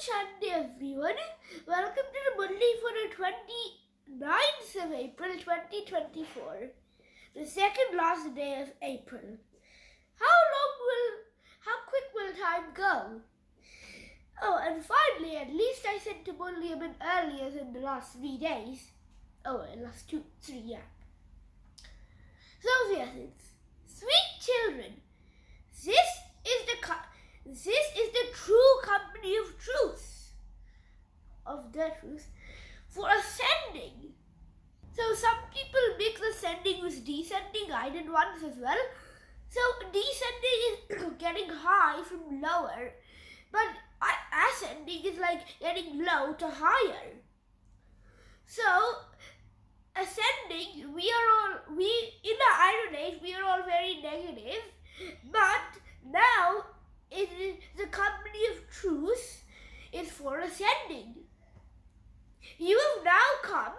Sunday, everyone. Welcome to the Murli for the 29th of April 2024, the second last day of April. How quick will time go? Oh, and finally, at least I sent to Murli a bit earlier than the last 3 days. Oh, last 3, yeah. So, yes, sweet children, this is the true company of the truth, for ascending. So some people mix ascending with descending. I did once as well. So descending is getting high from lower, but ascending is like getting low to higher. So ascending, we in the Iron Age we are all very negative, but now the company of truth is for ascending. You have now come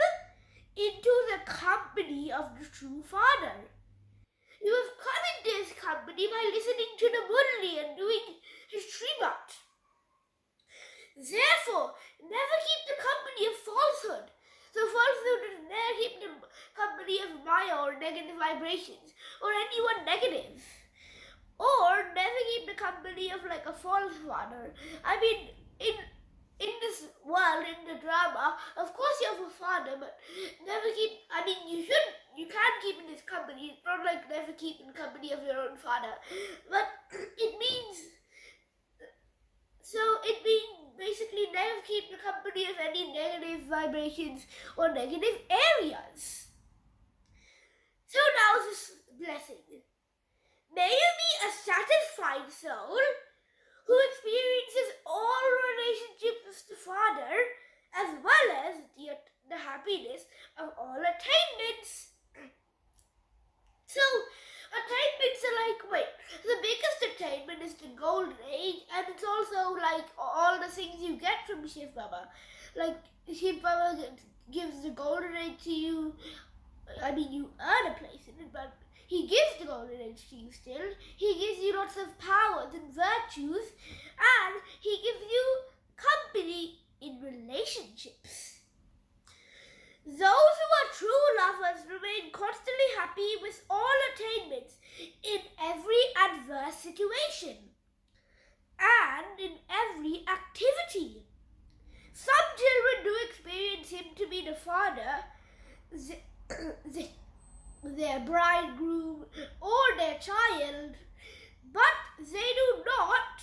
into the company of the true Father. You have come into his company by listening to the Murli and doing his Srimat. Therefore, never keep the company of falsehood. So falsehood is never keep the company of Maya or negative vibrations or anyone negative. Or never keep the company of like a false father. I mean, in this world, in the drama, of course you have a father, but never keep, you can't keep in his company. It's not like never keep in company of your own father. But it means basically never keep the company of any negative vibrations or negative areas. So now this blessing. May you be a satisfied soul who experiences all relationships with the Father as well as the happiness of all attainments. So, attainments are like, the biggest attainment is the Golden Age, and it's also like all the things you get from Shiv Baba. Like, Shiv Baba gives the Golden Age to you. You earn a place in it, but he gives the Golden Age to you still. He gives you lots of powers and virtues, and he gives you company in relationships. Those who are true lovers remain constantly happy with all attainments in every adverse situation and in every activity. Some children do experience him to be the Father, their bridegroom or their child, but they do not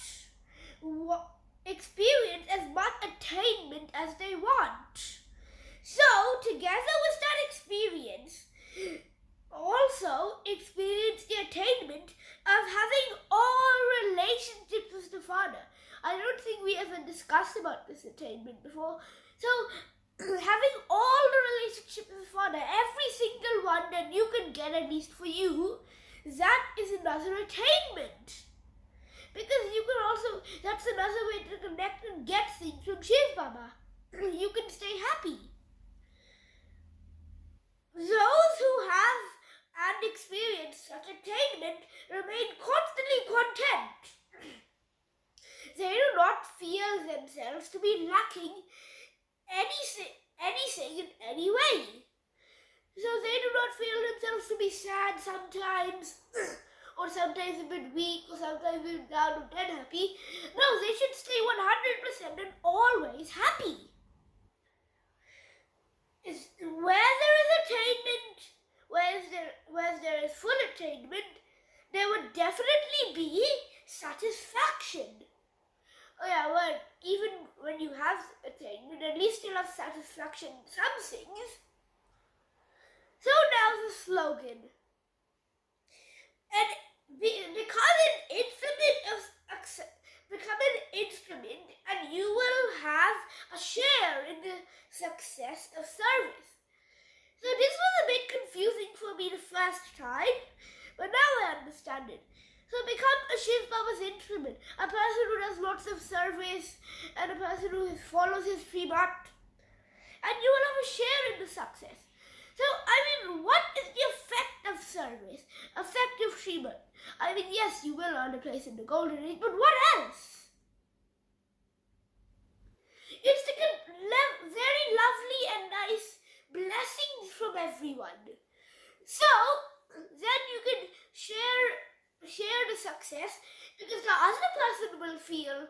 experience as much attainment as they want. So, together with that experience, also experience the attainment of having all relationships with the Father. I don't think we ever discussed about this attainment before. So, having all the relationships with the Father, every single one that you can get, at least for you, that is another attainment. Because you can also, that's another way to connect and get things from Shiv Baba. You can stay happy. Those who have and experience such attainment remain constantly content. They do not feel themselves to be lacking anything in any way. So they do not feel themselves to be sad sometimes, or sometimes a bit weak, or sometimes a bit down or dead happy. No, they should stay 100% and always happy. Where there is attainment, where there is full attainment, there would definitely be satisfaction. Oh yeah, well, even when you have attainment, at least you'll have satisfaction in some things. So now the slogan. And become an instrument and you will have a share in the success of service. So this was a bit confusing for me the first time, but now I understand it. So become a Shiv Baba's instrument, a person who does lots of service and a person who follows his Srimat, and you will have a share in the success. So, what is the effect of service, effect of Srimat? Yes, you will earn a place in the Golden Age, but what else? everyone. So then you can share the success, because the other person will feel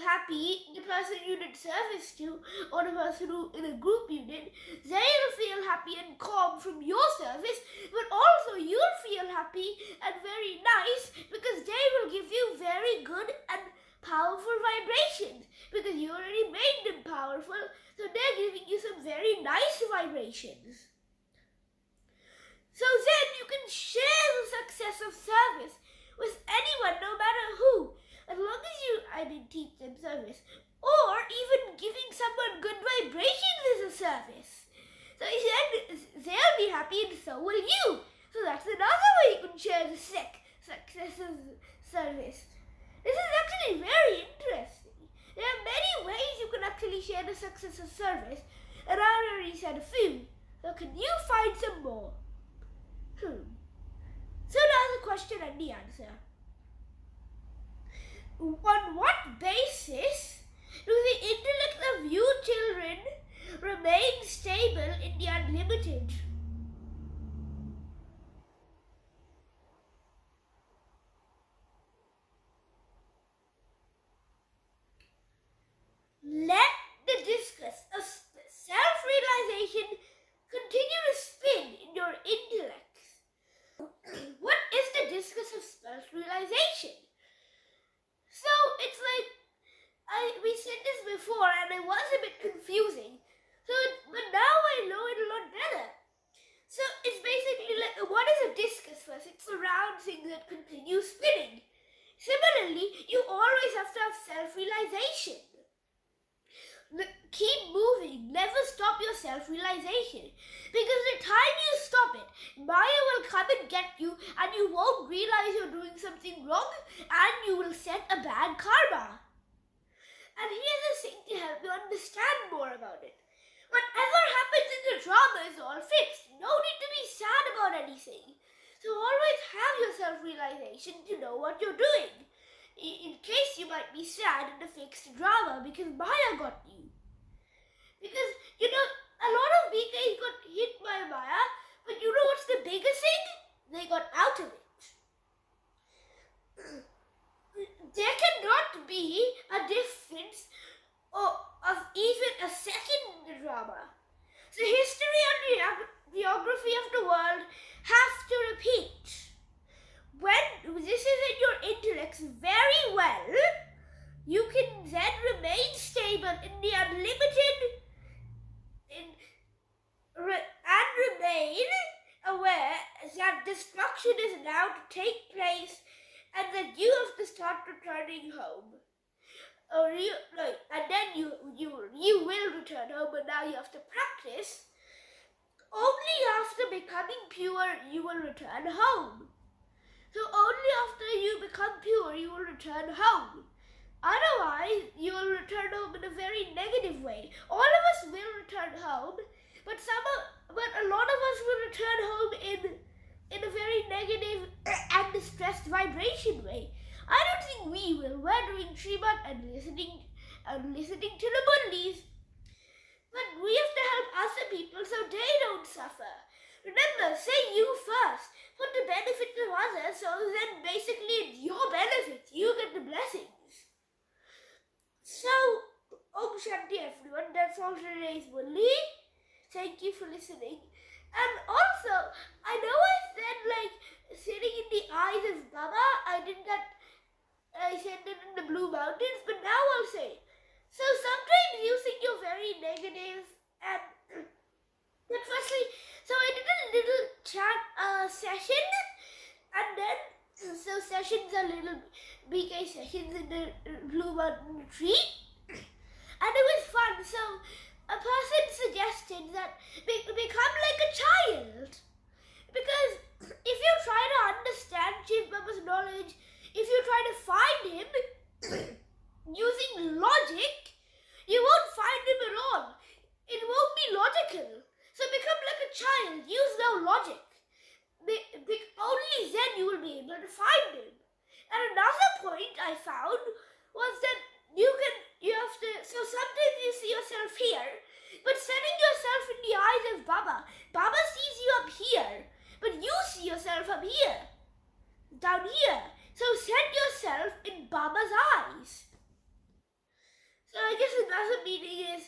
happy, the person you did service to, or the person who in a group you did, they'll feel happy and calm from your service, but also you'll feel happy and very nice because they will give you very good and powerful vibrations, because you already made them powerful, so they're giving you some very nice vibrations. So then you can share the success of service with anyone, no matter who, as long as you, teach them service, or even giving someone good vibrations is a service. So then they'll be happy and so will you. So that's another way you can share the success of service. This is actually very interesting. There are many ways you can actually share the success of service, and I already said a few. So can you find some more? So now the question and the answer. On what basis do the intellect of you children remain stable in the unlimited? Let the discus of self-realization continue to spin in your intellect. What is the discus of self-realization? So it's like, we said this before and it was a bit confusing. But now I know it a lot better. So it's basically like, what is a discus first? It's a round thing that continues spinning. Similarly, you always have to have self-realization. Keep moving, never stop your self-realization, because the time you stop it, Maya will come and get you and you won't realize you're doing something wrong and you will set a bad karma. And here's the thing to help you understand more about it. Whatever happens in the drama is all fixed. No need to be sad about anything. So always have your self-realization to know what you're doing, in case you might be sad in the fixed drama because Maya got you. Because, a lot of BKs got hit by Maya, but you know what's the biggest thing? They got out of it. There cannot be a difference of even a second in the drama. So history and geography of the world have to repeat. When this is in your intellect very well, you can then remain stable in the unlimited and remain aware that destruction is now to take place and that you have to start returning home. And then you will return home, but now you have to practice. Only after becoming pure you will return home. So only after you become pure you will return home. Otherwise, you will return home in a very negative way. All of us will return home, but a lot of us will return home in a very negative and distressed vibration way. I don't think we will. We're doing Srimad and listening to the Murlis. But we have to help other people so they don't suffer. Remember, say you first. Put the benefit of others, so then basically it's your benefit. You get the blessings. So, Om Shanti everyone. That's all today's Murli. Thank you for listening. And also, I know I said sitting in the eyes of Baba. I said it in the Blue Mountains, but now I'll say. So sometimes you think you're very negative and but firstly, so I did a little chat session, and then so sessions are little BK sessions in the Blue Mountain retreat, and it was fun. So a person suggested that become like a child, because if you try to understand Shiv Baba's knowledge, if you try to find him using logic, you won't find him at all. It won't be logical. So become like a child. Use no logic. Only then you will be able to find him. And another point I found was that so sometimes you see yourself here, but setting yourself in the eyes of Baba. Baba sees you from here, down here. So set yourself in Baba's eyes. So I guess another meaning is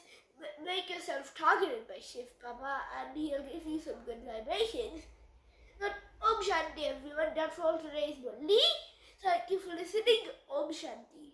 make yourself targeted by Shiv Baba and he'll give you some good vibrations. But Om Shanti everyone, that's all today's Murli. Thank you for listening. Om Shanti.